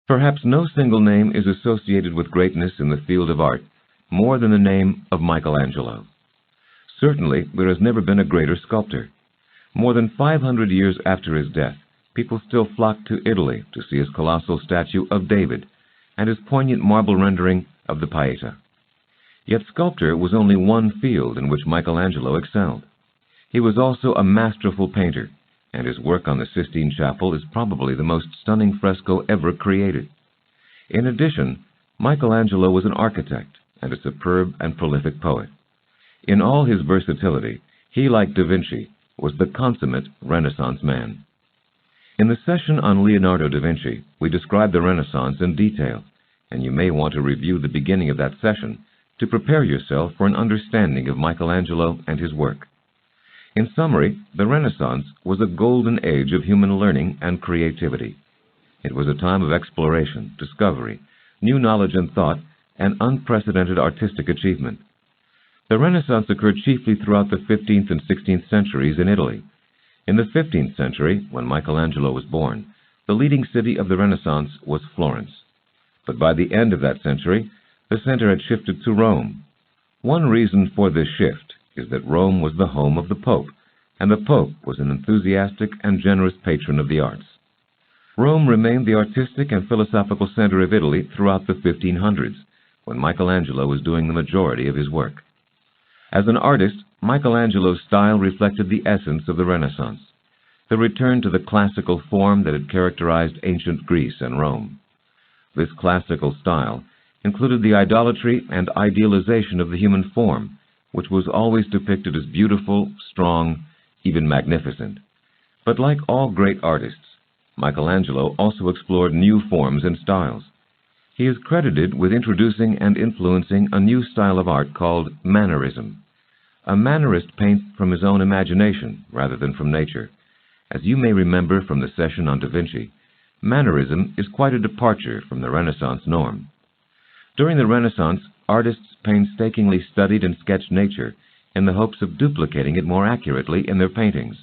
Perhaps no single name is associated with greatness in the field of art more than the name of Michelangelo. Certainly, there has never been a greater sculptor. More than 500 years after his death, people still flock to Italy to see his colossal statue of David and his poignant marble rendering of the Pietà. Yet sculpture was only one field in which Michelangelo excelled. He was also a masterful painter, and his work on the Sistine Chapel is probably the most stunning fresco ever created. In addition, Michelangelo was an architect and a superb and prolific poet. In all his versatility, he, like Da Vinci, was the consummate Renaissance man. In the session on Leonardo da Vinci, we describe the Renaissance in detail, and you may want to review the beginning of that session to prepare yourself for an understanding of Michelangelo and his work. In summary, the Renaissance was a golden age of human learning and creativity. It was a time of exploration, discovery, new knowledge and thought, and unprecedented artistic achievement. The Renaissance occurred chiefly throughout the 15th and 16th centuries in Italy. In the 15th century, when Michelangelo was born, the leading city of the Renaissance was Florence. But by the end of that century, the center had shifted to Rome. One reason for this shift is that Rome was the home of the Pope, and the Pope was an enthusiastic and generous patron of the arts. Rome remained the artistic and philosophical center of Italy throughout the 1500s, when Michelangelo was doing the majority of his work. As an artist, Michelangelo's style reflected the essence of the Renaissance, the return to the classical form that had characterized ancient Greece and Rome. This classical style included the idolatry and idealization of the human form, which was always depicted as beautiful, strong, even magnificent. But like all great artists, Michelangelo also explored new forms and styles. He is credited with introducing and influencing a new style of art called mannerism. A mannerist paints from his own imagination rather than from nature. As you may remember from the session on Da Vinci, mannerism is quite a departure from the Renaissance norm. During the Renaissance, artists painstakingly studied and sketched nature in the hopes of duplicating it more accurately in their paintings.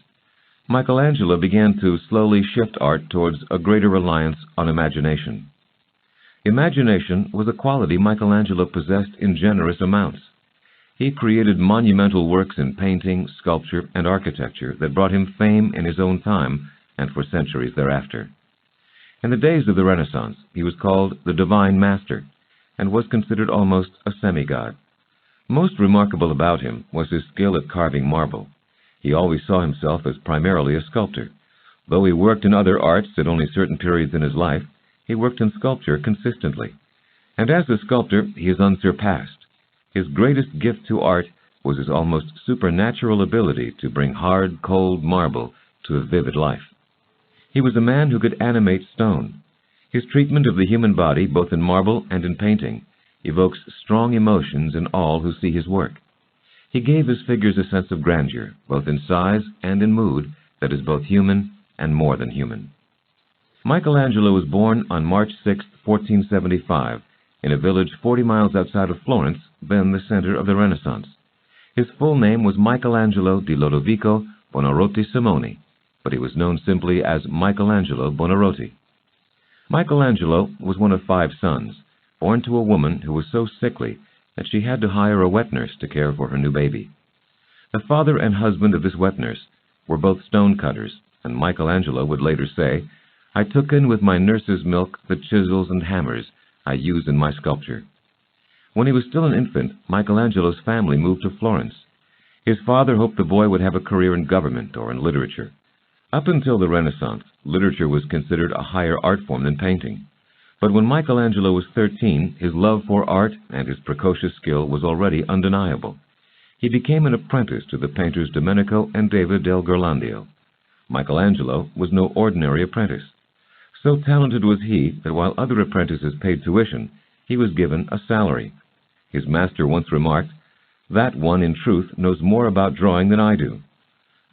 Michelangelo began to slowly shift art towards a greater reliance on imagination. Imagination was a quality Michelangelo possessed in generous amounts. He created monumental works in painting, sculpture, and architecture that brought him fame in his own time and for centuries thereafter. In the days of the Renaissance, he was called the Divine Master and was considered almost a semigod. Most remarkable about him was his skill at carving marble. He always saw himself as primarily a sculptor. Though he worked in other arts at only certain periods in his life, he worked in sculpture consistently. And as a sculptor, he is unsurpassed. His greatest gift to art was his almost supernatural ability to bring hard, cold marble to a vivid life. He was a man who could animate stone. His treatment of the human body, both in marble and in painting, evokes strong emotions in all who see his work. He gave his figures a sense of grandeur, both in size and in mood, that is both human and more than human. Michelangelo was born on March 6, 1475, in a village 40 miles outside of Florence, then the center of the Renaissance. His full name was Michelangelo di Lodovico Buonarroti Simoni, but he was known simply as Michelangelo Buonarroti. Michelangelo was one of 5 sons, born to a woman who was so sickly that she had to hire a wet nurse to care for her new baby. The father and husband of this wet nurse were both stonecutters, and Michelangelo would later say, "I took in with my nurse's milk the chisels and hammers I use in my sculpture." When he was still an infant, Michelangelo's family moved to Florence. His father hoped the boy would have a career in government or in literature. Up until the Renaissance, literature was considered a higher art form than painting. But when Michelangelo was 13, his love for art and his precocious skill was already undeniable. He became an apprentice to the painters Domenico and David del Ghirlandaio. Michelangelo was no ordinary apprentice. So talented was he that while other apprentices paid tuition, he was given a salary. His master once remarked, "That one, in truth, knows more about drawing than I do."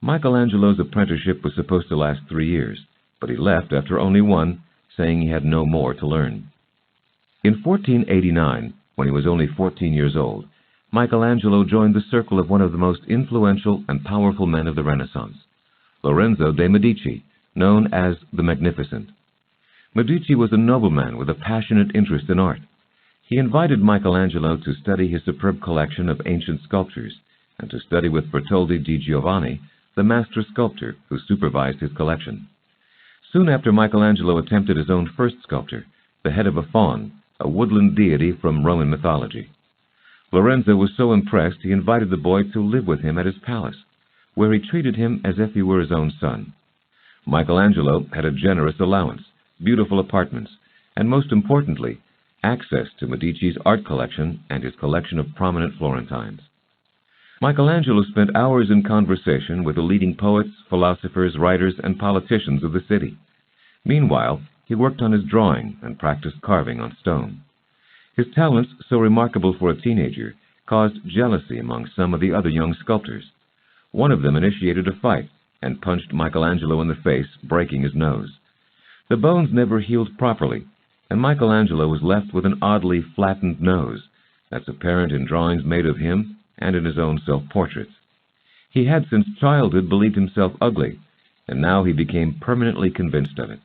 Michelangelo's apprenticeship was supposed to last 3 years, but he left after only 1, saying he had no more to learn. In 1489, when he was only 14 years old, Michelangelo joined the circle of one of the most influential and powerful men of the Renaissance, Lorenzo de' Medici, known as the Magnificent. Medici was a nobleman with a passionate interest in art. He invited Michelangelo to study his superb collection of ancient sculptures and to study with Bertoldi di Giovanni, the master sculptor who supervised his collection. Soon after, Michelangelo attempted his own first sculpture, the head of a faun, a woodland deity from Roman mythology. Lorenzo was so impressed he invited the boy to live with him at his palace, where he treated him as if he were his own son. Michelangelo had a generous allowance, beautiful apartments, and most importantly, access to Medici's art collection and his collection of prominent Florentines. Michelangelo spent hours in conversation with the leading poets, philosophers, writers, and politicians of the city. Meanwhile, he worked on his drawing and practiced carving on stone. His talents, so remarkable for a teenager, caused jealousy among some of the other young sculptors. One of them initiated a fight and punched Michelangelo in the face, breaking his nose. The bones never healed properly, and Michelangelo was left with an oddly flattened nose that's apparent in drawings made of him and in his own self-portraits. He had since childhood believed himself ugly, and now he became permanently convinced of it.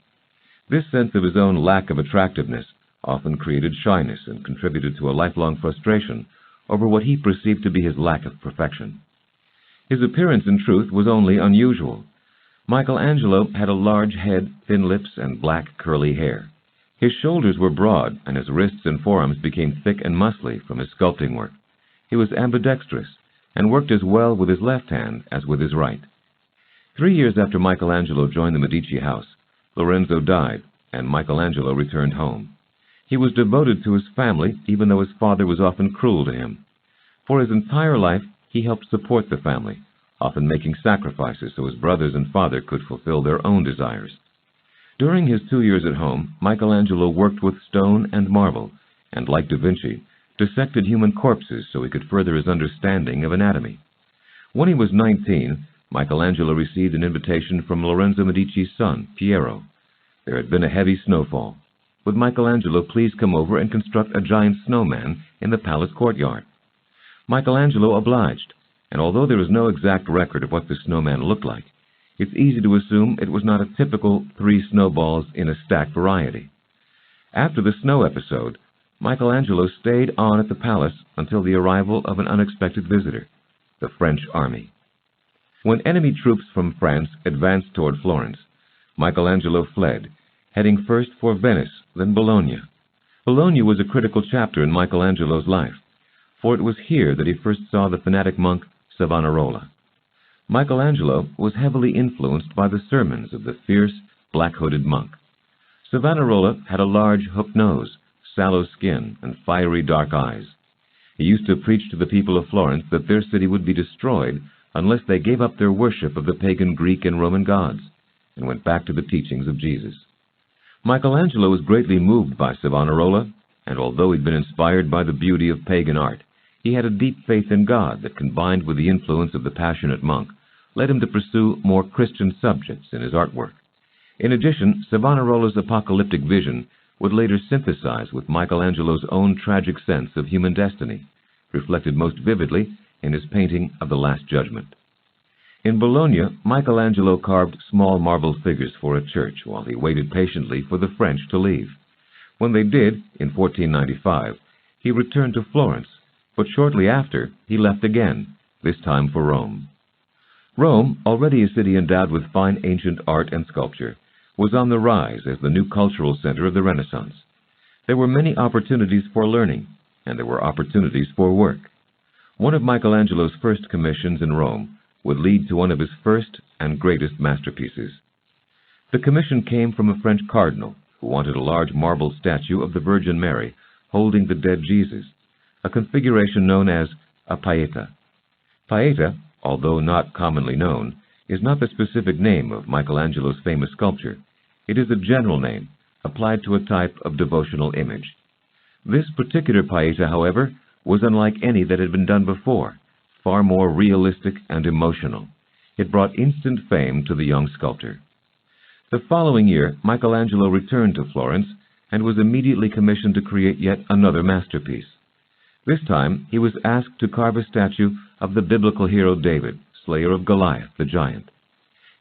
This sense of his own lack of attractiveness often created shyness and contributed to a lifelong frustration over what he perceived to be his lack of perfection. His appearance, in truth, was only unusual. Michelangelo had a large head, thin lips, and black curly hair. His shoulders were broad, and his wrists and forearms became thick and muscly from his sculpting work. He was ambidextrous, and worked as well with his left hand as with his right. 3 years after Michelangelo joined the Medici house, Lorenzo died, and Michelangelo returned home. He was devoted to his family, even though his father was often cruel to him. For his entire life, he helped support the family, often making sacrifices so his brothers and father could fulfill their own desires. During his 2 years at home, Michelangelo worked with stone and marble, and, like Da Vinci, dissected human corpses so he could further his understanding of anatomy. When he was 19, Michelangelo received an invitation from Lorenzo Medici's son, Piero. There had been a heavy snowfall. Would Michelangelo please come over and construct a giant snowman in the palace courtyard? Michelangelo obliged, and although there is no exact record of what the snowman looked like, it's easy to assume it was not a typical 3 snowballs in a stack variety. After the snow episode, Michelangelo stayed on at the palace until the arrival of an unexpected visitor, the French army. When enemy troops from France advanced toward Florence, Michelangelo fled, heading first for Venice, then Bologna. Bologna was a critical chapter in Michelangelo's life, for it was here that he first saw the fanatic monk Savonarola. Michelangelo was heavily influenced by the sermons of the fierce, black-hooded monk. Savonarola had a large hooked nose, sallow skin, and fiery dark eyes. He used to preach to the people of Florence that their city would be destroyed unless they gave up their worship of the pagan Greek and Roman gods and went back to the teachings of Jesus. Michelangelo was greatly moved by Savonarola, and although he'd been inspired by the beauty of pagan art, he had a deep faith in God that, combined with the influence of the passionate monk, led him to pursue more Christian subjects in his artwork. In addition, Savonarola's apocalyptic vision would later synthesize with Michelangelo's own tragic sense of human destiny, reflected most vividly in his painting of the Last Judgment. In Bologna, Michelangelo carved small marble figures for a church while he waited patiently for the French to leave. When they did, in 1495, he returned to Florence, but shortly after, he left again, this time for Rome. Rome, already a city endowed with fine ancient art and sculpture, was on the rise as the new cultural center of the Renaissance. There were many opportunities for learning, and there were opportunities for work. One of Michelangelo's first commissions in Rome would lead to one of his first and greatest masterpieces. The commission came from a French cardinal who wanted a large marble statue of the Virgin Mary holding the dead Jesus, a configuration known as a Pietà. Pietà, although not commonly known, is not the specific name of Michelangelo's famous sculpture. It is a general name applied to a type of devotional image. This particular Pietà, however, was unlike any that had been done before, far more realistic and emotional. It brought instant fame to the young sculptor. The following year, Michelangelo returned to Florence and was immediately commissioned to create yet another masterpiece. This time, he was asked to carve a statue of the biblical hero David, slayer of Goliath the giant.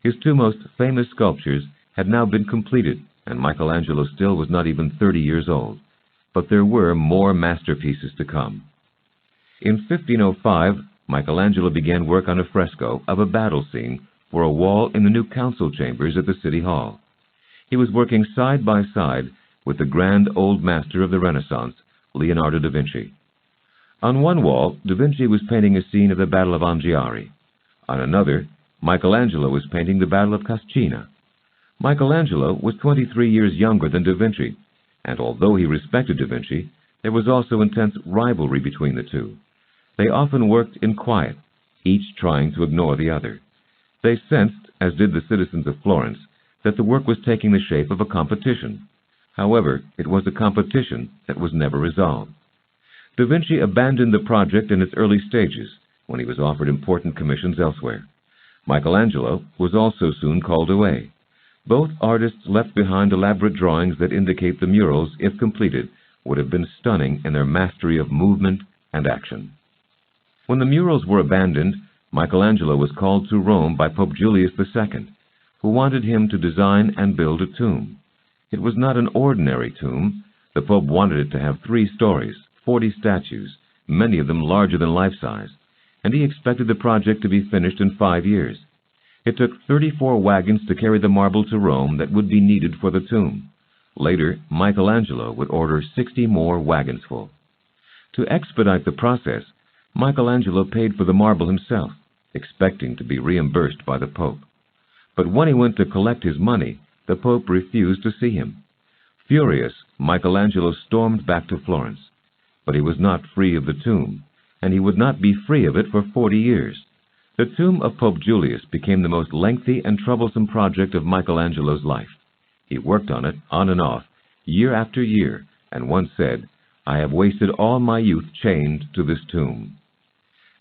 His 2 most famous sculptures had now been completed, and Michelangelo still was not even 30 years old. But there were more masterpieces to come. In 1505, Michelangelo began work on a fresco of a battle scene for a wall in the new council chambers at the City Hall. He was working side by side with the grand old master of the Renaissance, Leonardo da Vinci. On one wall, da Vinci was painting a scene of the Battle of Anghiari. On another, Michelangelo was painting the Battle of Cascina. Michelangelo was 23 years younger than da Vinci, and although he respected da Vinci, there was also intense rivalry between the two. They often worked in quiet, each trying to ignore the other. They sensed, as did the citizens of Florence, that the work was taking the shape of a competition. However, it was a competition that was never resolved. Da Vinci abandoned the project in its early stages when he was offered important commissions elsewhere. Michelangelo was also soon called away. Both artists left behind elaborate drawings that indicate the murals, if completed, would have been stunning in their mastery of movement and action. When the murals were abandoned, Michelangelo was called to Rome by Pope Julius II, who wanted him to design and build a tomb. It was not an ordinary tomb. The Pope wanted it to have 3 stories, 40 statues, many of them larger than life-size, and he expected the project to be finished in 5 years. It took 34 wagons to carry the marble to Rome that would be needed for the tomb. Later, Michelangelo would order 60 more wagons full. To expedite the process, Michelangelo paid for the marble himself, expecting to be reimbursed by the Pope. But when he went to collect his money, the Pope refused to see him. Furious, Michelangelo stormed back to Florence. But he was not free of the tomb, and he would not be free of it for 40 years. The tomb of Pope Julius became the most lengthy and troublesome project of Michelangelo's life. He worked on it, on and off, year after year, and once said, "I have wasted all my youth chained to this tomb."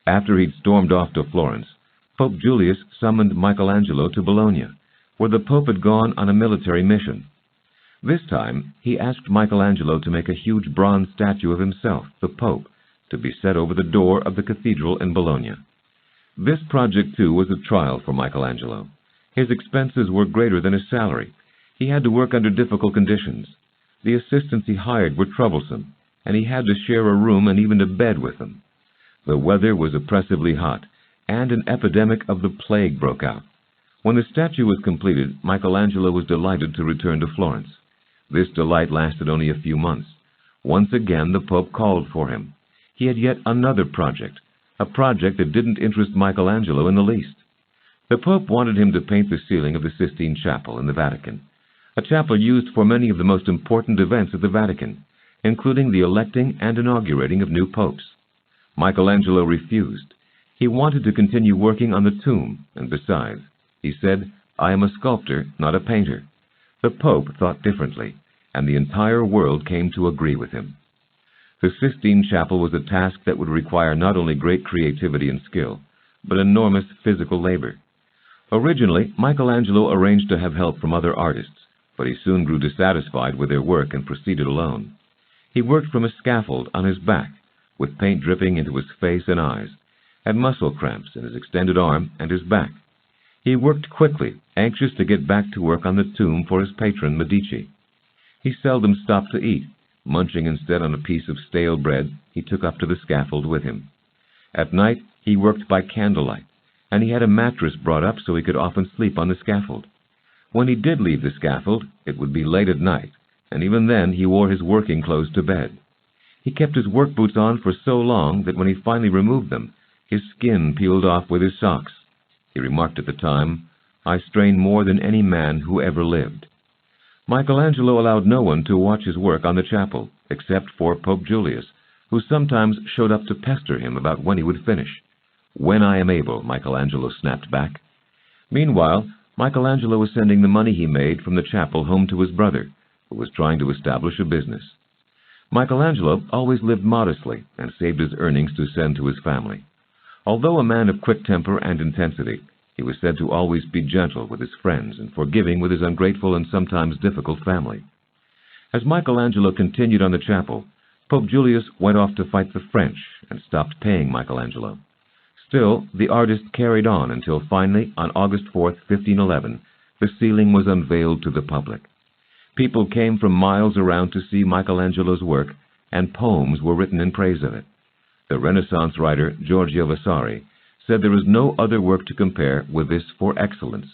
After he'd stormed off to Florence, Pope Julius summoned Michelangelo to Bologna, where the Pope had gone on a military mission. This time, he asked Michelangelo to make a huge bronze statue of himself, the Pope, to be set over the door of the cathedral in Bologna. This project, too, was a trial for Michelangelo. His expenses were greater than his salary. He had to work under difficult conditions. The assistants he hired were troublesome, and he had to share a room and even a bed with them. The weather was oppressively hot, and an epidemic of the plague broke out. When the statue was completed, Michelangelo was delighted to return to Florence. This delight lasted only a few months. Once again the Pope called for him. He had yet another project, a project that didn't interest Michelangelo in the least. The Pope wanted him to paint the ceiling of the Sistine Chapel in the Vatican, a chapel used for many of the most important events of the Vatican, including the electing and inaugurating of new popes. Michelangelo refused. He wanted to continue working on the tomb, and besides, he said, "I am a sculptor, not a painter." The Pope thought differently, and the entire world came to agree with him. The Sistine Chapel was a task that would require not only great creativity and skill, but enormous physical labor. Originally, Michelangelo arranged to have help from other artists, but he soon grew dissatisfied with their work and proceeded alone. He worked from a scaffold on his back, with paint dripping into his face and eyes, had muscle cramps in his extended arm and his back. He worked quickly, anxious to get back to work on the tomb for his patron, Medici. He seldom stopped to eat, munching instead on a piece of stale bread he took up to the scaffold with him. At night, he worked by candlelight, and he had a mattress brought up so he could often sleep on the scaffold. When he did leave the scaffold, it would be late at night, and even then he wore his working clothes to bed. He kept his work boots on for so long that when he finally removed them, his skin peeled off with his socks. He remarked at the time, "I strain more than any man who ever lived." Michelangelo allowed no one to watch his work on the chapel, except for Pope Julius, who sometimes showed up to pester him about when he would finish. "When I am able," Michelangelo snapped back. Meanwhile, Michelangelo was sending the money he made from the chapel home to his brother, who was trying to establish a business. Michelangelo always lived modestly and saved his earnings to send to his family. Although a man of quick temper and intensity, he was said to always be gentle with his friends and forgiving with his ungrateful and sometimes difficult family. As Michelangelo continued on the chapel, Pope Julius went off to fight the French and stopped paying Michelangelo. Still, the artist carried on until finally, on August 4, 1511, the ceiling was unveiled to the public. People came from miles around to see Michelangelo's work, and poems were written in praise of it. The Renaissance writer Giorgio Vasari said there is no other work to compare with this for excellence,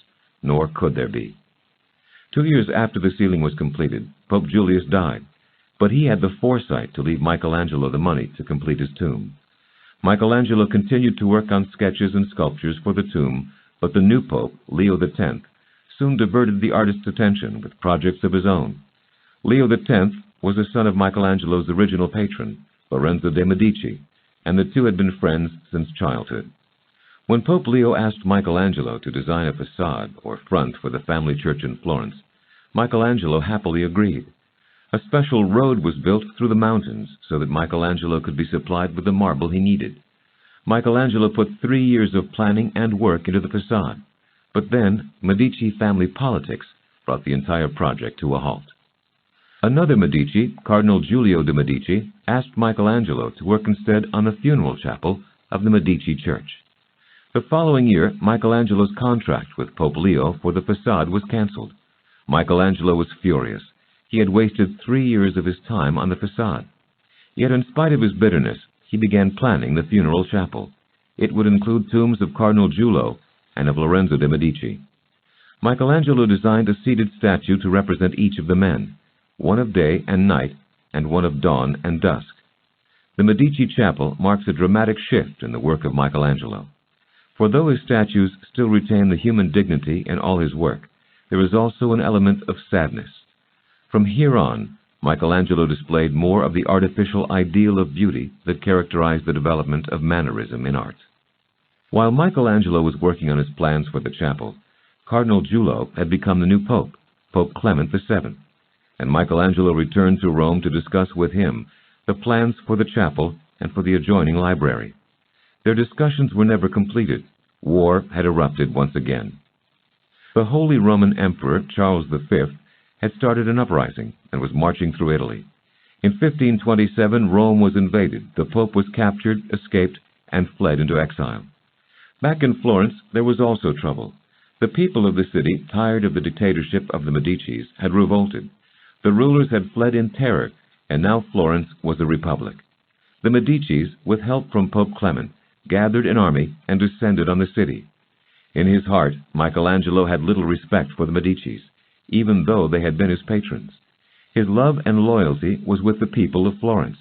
nor could there be. 2 years after the ceiling was completed, Pope Julius died, but he had the foresight to leave Michelangelo the money to complete his tomb. Michelangelo continued to work on sketches and sculptures for the tomb, but the new pope, Leo X, soon diverted the artist's attention with projects of his own. Leo X was a son of Michelangelo's original patron, Lorenzo de' Medici, and the two had been friends since childhood. When Pope Leo asked Michelangelo to design a facade or front for the family church in Florence, Michelangelo happily agreed. A special road was built through the mountains so that Michelangelo could be supplied with the marble he needed. Michelangelo put 3 years of planning and work into the facade, but then Medici family politics brought the entire project to a halt. Another Medici, Cardinal Giulio de' Medici, asked Michelangelo to work instead on the funeral chapel of the Medici church. The following year, Michelangelo's contract with Pope Leo for the facade was cancelled. Michelangelo was furious. He had wasted 3 years of his time on the facade. Yet in spite of his bitterness, he began planning the funeral chapel. It would include tombs of Cardinal Giulio and of Lorenzo de' Medici. Michelangelo designed a seated statue to represent each of the men, one of day and night, and one of dawn and dusk. The Medici chapel marks a dramatic shift in the work of Michelangelo. For though his statues still retain the human dignity in all his work, there is also an element of sadness. From here on, Michelangelo displayed more of the artificial ideal of beauty that characterized the development of mannerism in art. While Michelangelo was working on his plans for the chapel, Cardinal Giulio had become the new pope, Pope Clement VII, and Michelangelo returned to Rome to discuss with him the plans for the chapel and for the adjoining library. Their discussions were never completed. War had erupted once again. The Holy Roman Emperor Charles V had started an uprising and was marching through Italy. In 1527, Rome was invaded, the Pope was captured, escaped, and fled into exile. Back in Florence, there was also trouble. The people of the city, tired of the dictatorship of the Medicis, had revolted. The rulers had fled in terror, and now Florence was a republic. The Medicis, with help from Pope Clement, gathered an army and descended on the city. In his heart, Michelangelo had little respect for the Medicis, even though they had been his patrons. His love and loyalty was with the people of Florence,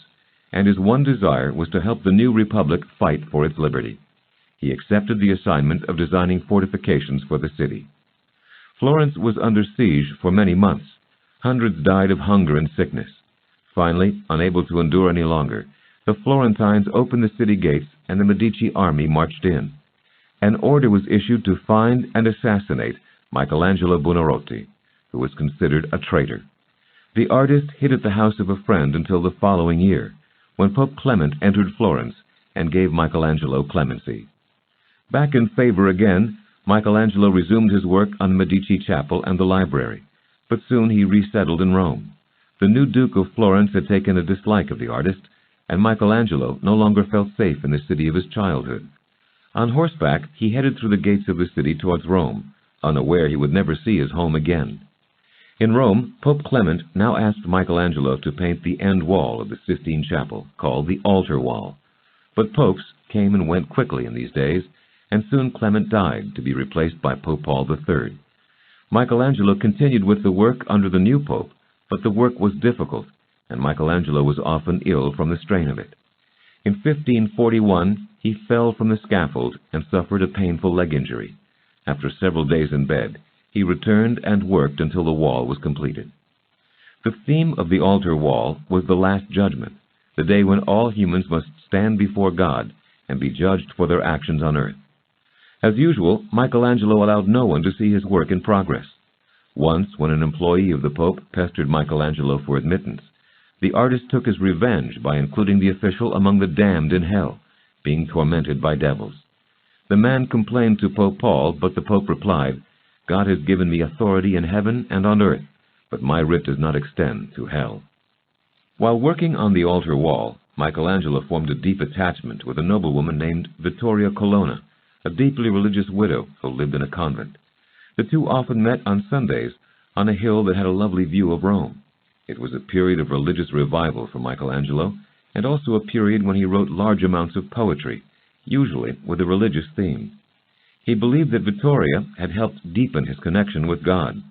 and his one desire was to help the new republic fight for its liberty. He accepted the assignment of designing fortifications for the city. Florence was under siege for many months. Hundreds died of hunger and sickness. Finally, unable to endure any longer, the Florentines opened the city gates and the Medici army marched in. An order was issued to find and assassinate Michelangelo Buonarroti, who was considered a traitor. The artist hid at the house of a friend until the following year, when Pope Clement entered Florence and gave Michelangelo clemency. Back in favor again, Michelangelo resumed his work on the Medici chapel and the library, but soon he resettled in Rome. The new Duke of Florence had taken a dislike of the artist, and Michelangelo no longer felt safe in the city of his childhood. On horseback, he headed through the gates of the city towards Rome, unaware he would never see his home again. In Rome, Pope Clement now asked Michelangelo to paint the end wall of the Sistine Chapel, called the altar wall. But popes came and went quickly in these days, and soon Clement died to be replaced by Pope Paul III. Michelangelo continued with the work under the new pope, but the work was difficult, and Michelangelo was often ill from the strain of it. In 1541, he fell from the scaffold and suffered a painful leg injury. After several days in bed, he returned and worked until the wall was completed. The theme of the altar wall was the Last Judgment, the day when all humans must stand before God and be judged for their actions on earth. As usual, Michelangelo allowed no one to see his work in progress. Once, when an employee of the Pope pestered Michelangelo for admittance, the artist took his revenge by including the official among the damned in hell, being tormented by devils. The man complained to Pope Paul, but the Pope replied, "God has given me authority in heaven and on earth, but my writ does not extend to hell." While working on the altar wall, Michelangelo formed a deep attachment with a noblewoman named Vittoria Colonna, a deeply religious widow who lived in a convent. The two often met on Sundays, on a hill that had a lovely view of Rome. It was a period of religious revival for Michelangelo, and also a period when he wrote large amounts of poetry, usually with a religious theme. He believed that Vittoria had helped deepen his connection with God.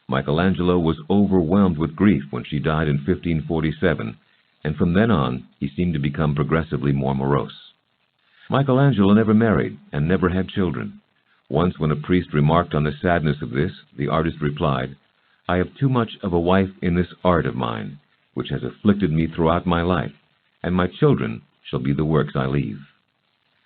Michelangelo was overwhelmed with grief when she died in 1547, and from then on he seemed to become progressively more morose. Michelangelo never married and never had children. Once when a priest remarked on the sadness of this, the artist replied, "I have too much of a wife in this art of mine, which has afflicted me throughout my life, and my children shall be the works I leave."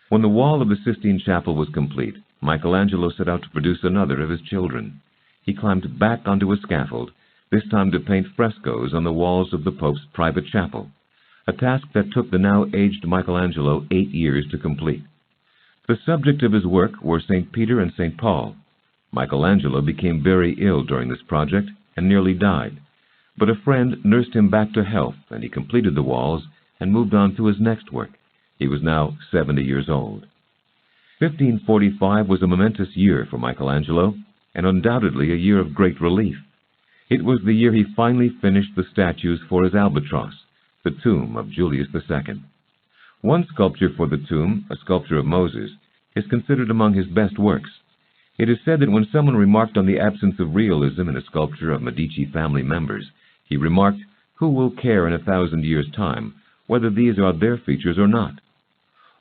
When the wall of the Sistine Chapel was complete, Michelangelo set out to produce another of his children. He climbed back onto a scaffold, this time to paint frescoes on the walls of the Pope's private chapel, a task that took the now aged Michelangelo 8 years to complete. The subject of his work were St. Peter and St. Paul. Michelangelo became very ill during this project and nearly died, but a friend nursed him back to health, and he completed the walls and moved on to his next work. He was now 70 years old. 1545 was a momentous year for Michelangelo, and undoubtedly a year of great relief. It was the year he finally finished the statues for his albatross, the tomb of Julius II. One sculpture for the tomb, a sculpture of Moses, is considered among his best works. It is said that when someone remarked on the absence of realism in a sculpture of Medici family members, he remarked, "Who will care in 1,000 years' time whether these are their features or not?"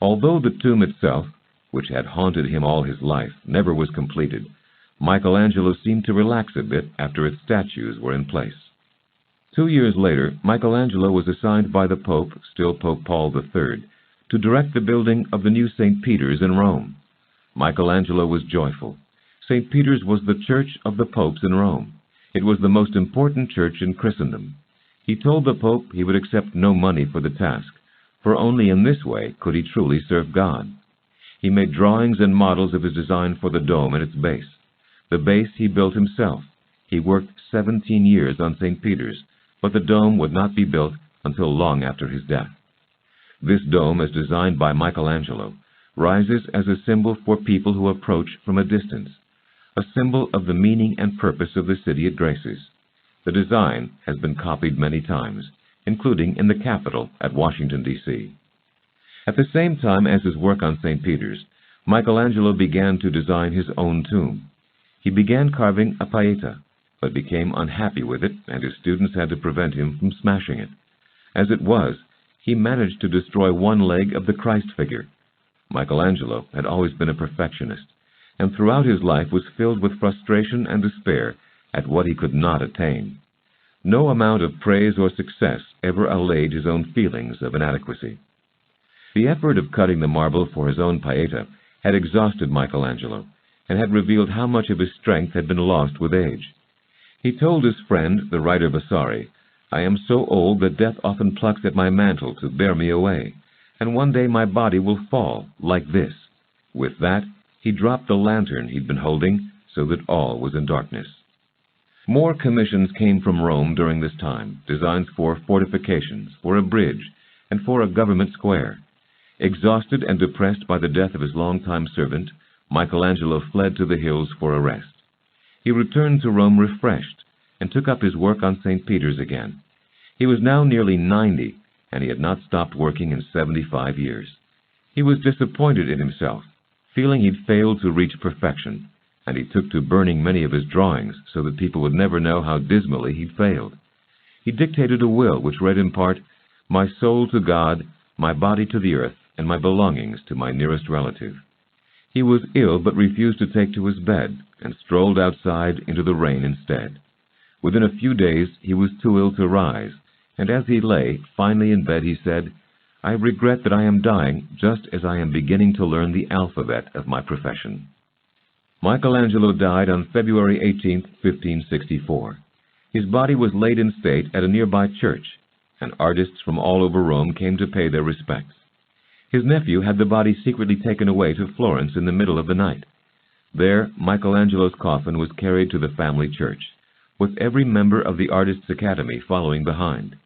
Although the tomb itself, which had haunted him all his life, never was completed, Michelangelo seemed to relax a bit after its statues were in place. 2 years later, Michelangelo was assigned by the Pope, still Pope Paul III, to direct the building of the new St. Peter's in Rome. Michelangelo was joyful. St. Peter's was the church of the popes in Rome. It was the most important church in Christendom. He told the Pope he would accept no money for the task, for only in this way could he truly serve God. He made drawings and models of his design for the dome and its base. The base he built himself. He worked 17 years on St. Peter's, but the dome would not be built until long after his death. This dome, as designed by Michelangelo, rises as a symbol for people who approach from a distance, a symbol of the meaning and purpose of the city it graces. The design has been copied many times, including in the Capitol at Washington, D.C. At the same time as his work on St. Peter's, Michelangelo began to design his own tomb. He began carving a Pietà, but became unhappy with it, and his students had to prevent him from smashing it. As it was, he managed to destroy one leg of the Christ figure. Michelangelo had always been a perfectionist, and throughout his life was filled with frustration and despair at what he could not attain. No amount of praise or success ever allayed his own feelings of inadequacy. The effort of cutting the marble for his own Pietà had exhausted Michelangelo, and had revealed how much of his strength had been lost with age. He told his friend, the writer Vasari, "I am so old that death often plucks at my mantle to bear me away, and one day my body will fall, like this." With that, he dropped the lantern he'd been holding, so that all was in darkness. More commissions came from Rome during this time, designs for fortifications, for a bridge, and for a government square. Exhausted and depressed by the death of his longtime servant, Michelangelo fled to the hills for a rest. He returned to Rome refreshed, and took up his work on St. Peter's again. He was now nearly 90, and he had not stopped working in 75 years. He was disappointed in himself, feeling he'd failed to reach perfection, and he took to burning many of his drawings so that people would never know how dismally he'd failed. He dictated a will which read in part, "My soul to God, my body to the earth, and my belongings to my nearest relative." He was ill but refused to take to his bed, and strolled outside into the rain instead. Within a few days he was too ill to rise, and as he lay, finally in bed, he said, "I regret that I am dying just as I am beginning to learn the alphabet of my profession." Michelangelo died on February 18, 1564. His body was laid in state at a nearby church, and artists from all over Rome came to pay their respects. His nephew had the body secretly taken away to Florence in the middle of the night. There, Michelangelo's coffin was carried to the family church, with every member of the Artists' Academy following behind.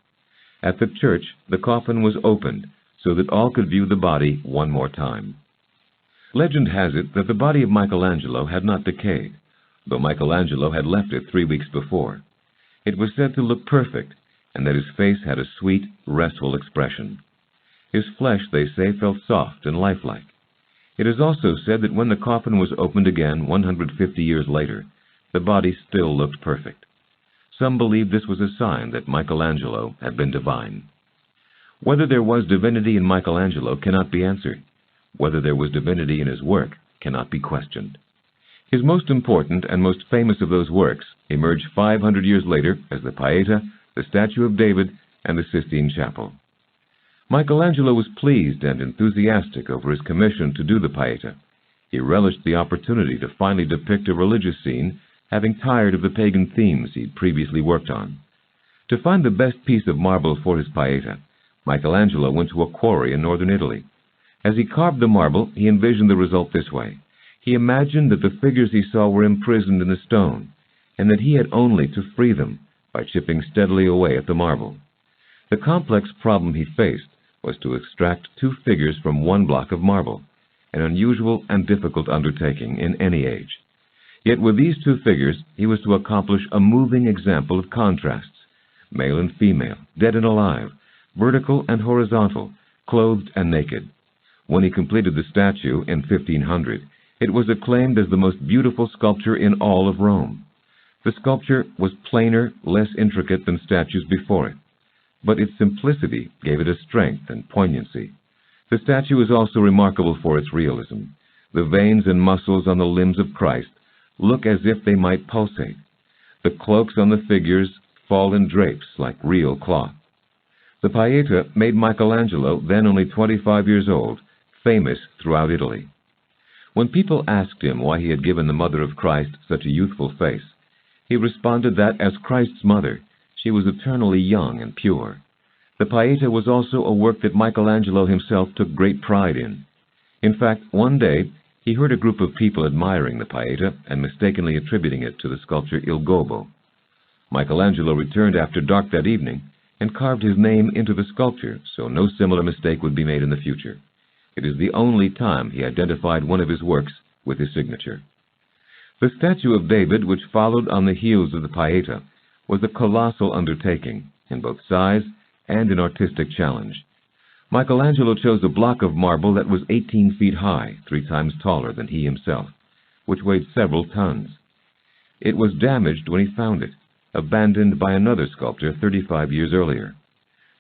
At the church, the coffin was opened so that all could view the body one more time. Legend has it that the body of Michelangelo had not decayed. though Michelangelo had left it 3 weeks before. It was said to look perfect, and that his face had a sweet, restful expression. His flesh, they say, felt soft and lifelike. It is also said that when the coffin was opened again 150 years later, the body still looked perfect. Some believe this was a sign that Michelangelo had been divine. Whether there was divinity in Michelangelo cannot be answered. Whether there was divinity in his work cannot be questioned. His most important and most famous of those works emerged 500 years later as the Pietà, the Statue of David, and the Sistine Chapel. Michelangelo was pleased and enthusiastic over his commission to do the Pietà. He relished the opportunity to finally depict a religious scene, having tired of the pagan themes he'd previously worked on. To find the best piece of marble for his Pietà, Michelangelo went to a quarry in northern Italy. As he carved the marble, he envisioned the result this way. He imagined that the figures he saw were imprisoned in the stone, and that he had only to free them by chipping steadily away at the marble. The complex problem he faced was to extract 2 figures from 1 block of marble, an unusual and difficult undertaking in any age. Yet with these 2 figures, he was to accomplish a moving example of contrasts, male and female, dead and alive, vertical and horizontal, clothed and naked. When he completed the statue in 1500, it was acclaimed as the most beautiful sculpture in all of Rome. The sculpture was plainer, less intricate than statues before it, but its simplicity gave it a strength and poignancy. The statue is also remarkable for its realism. The veins and muscles on the limbs of Christ look as if they might pulsate. The cloaks on the figures fall in drapes like real cloth. The Pietà made Michelangelo, then only 25 years old, famous throughout Italy. When people asked him why he had given the Mother of Christ such a youthful face, he responded that, as Christ's mother, she was eternally young and pure. The Pietà was also a work that Michelangelo himself took great pride in. In fact, one day, he heard a group of people admiring the Pietà and mistakenly attributing it to the sculpture Il Gobbo. Michelangelo returned after dark that evening and carved his name into the sculpture so no similar mistake would be made in the future. It is the only time he identified one of his works with his signature. The Statue of David, which followed on the heels of the Pietà, was a colossal undertaking in both size and in artistic challenge. Michelangelo chose a block of marble that was 18 feet high, 3 times taller than he himself, which weighed several tons. It was damaged when he found it, abandoned by another sculptor 35 years earlier.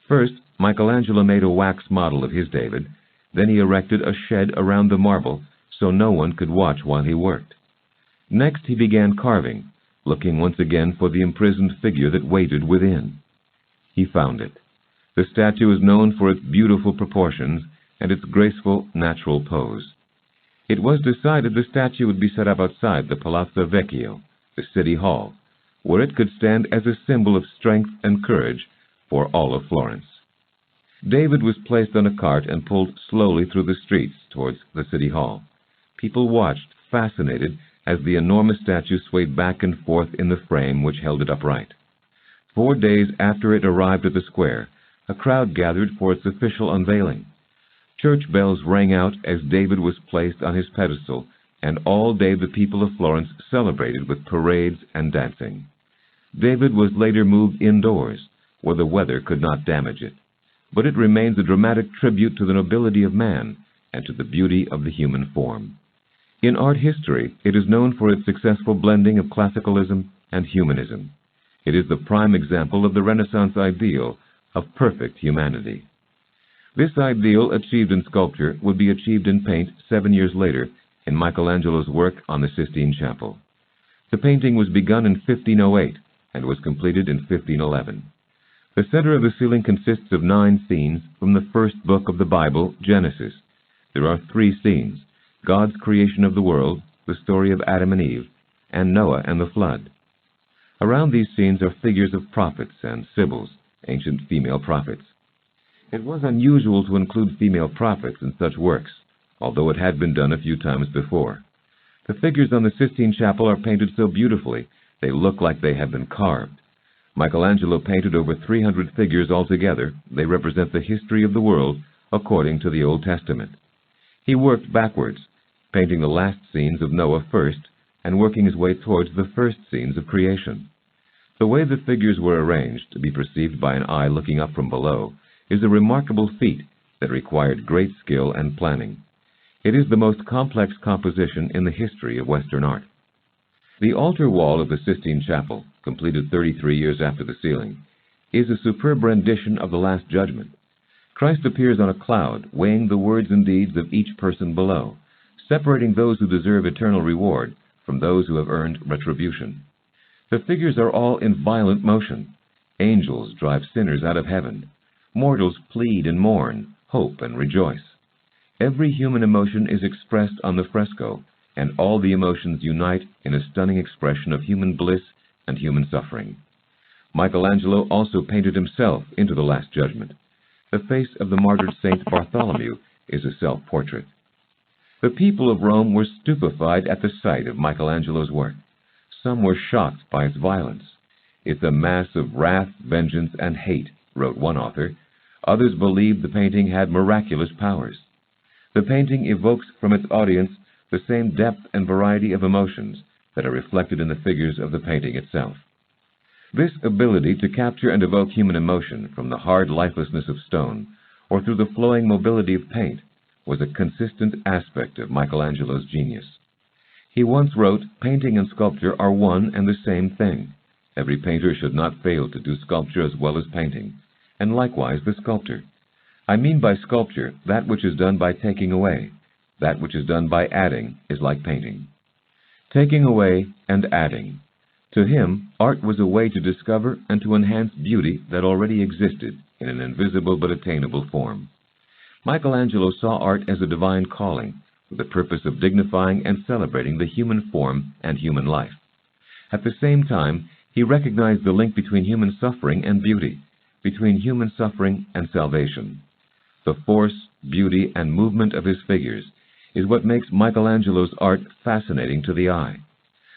First, Michelangelo made a wax model of his David. Then he erected a shed around the marble so no one could watch while he worked. Next he began carving, looking once again for the imprisoned figure that waited within. He found it. The statue is known for its beautiful proportions and its graceful, natural pose. It was decided the statue would be set up outside the Palazzo Vecchio, the city hall, where it could stand as a symbol of strength and courage for all of Florence. David was placed on a cart and pulled slowly through the streets towards the city hall. People watched, fascinated, as the enormous statue swayed back and forth in the frame which held it upright. 4 days after it arrived at the square, a crowd gathered for its official unveiling. Church bells rang out as David was placed on his pedestal, and all day the people of Florence celebrated with parades and dancing. David was later moved indoors, where the weather could not damage it, but it remains a dramatic tribute to the nobility of man and to the beauty of the human form. In art history, it is known for its successful blending of classicalism and humanism. It is the prime example of the Renaissance ideal of perfect humanity. This ideal, achieved in sculpture, would be achieved in paint 7 years later in Michelangelo's work on the Sistine Chapel. The painting was begun in 1508 and was completed in 1511. The center of the ceiling consists of 9 scenes from the first book of the Bible, Genesis. There are 3 scenes: God's creation of the world, the story of Adam and Eve, and Noah and the flood. Around these scenes are figures of prophets and sibyls, ancient female prophets. It was unusual to include female prophets in such works, although it had been done a few times before. The figures on the Sistine Chapel are painted so beautifully they look like they have been carved. Michelangelo painted over 300 figures altogether. They represent the history of the world according to the Old Testament. He worked backwards, painting the last scenes of Noah first, and working his way towards the first scenes of creation. The way the figures were arranged to be perceived by an eye looking up from below is a remarkable feat that required great skill and planning. It is the most complex composition in the history of Western art. The altar wall of the Sistine Chapel, completed 33 years after the sealing, is a superb rendition of the Last Judgment. Christ appears on a cloud, weighing the words and deeds of each person below, separating those who deserve eternal reward from those who have earned retribution. The figures are all in violent motion. Angels drive sinners out of heaven. Mortals plead and mourn, hope and rejoice. Every human emotion is expressed on the fresco, and all the emotions unite in a stunning expression of human bliss and human suffering. Michelangelo also painted himself into the Last Judgment. The face of the martyred Saint Bartholomew is a self-portrait. The people of Rome were stupefied at the sight of Michelangelo's work. Some were shocked by its violence. "It's a mass of wrath, vengeance, and hate," wrote one author. Others believed the painting had miraculous powers. The painting evokes from its audience the same depth and variety of emotions that are reflected in the figures of the painting itself. This ability to capture and evoke human emotion from the hard lifelessness of stone, or through the flowing mobility of paint, was a consistent aspect of Michelangelo's genius. He once wrote, "Painting and sculpture are one and the same thing. Every painter should not fail to do sculpture as well as painting, and likewise the sculptor. I mean by sculpture that which is done by taking away. That which is done by adding is like painting." Taking away and adding. To him, art was a way to discover and to enhance beauty that already existed in an invisible but attainable form. Michelangelo saw art as a divine calling, with the purpose of dignifying and celebrating the human form and human life. At the same time, he recognized the link between human suffering and beauty, between human suffering and salvation. The force, beauty, and movement of his figures is what makes Michelangelo's art fascinating to the eye.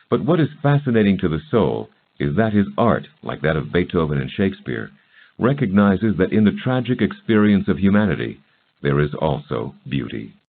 But what is fascinating to the soul is that his art, like that of Beethoven and Shakespeare, recognizes that in the tragic experience of humanity, there is also beauty.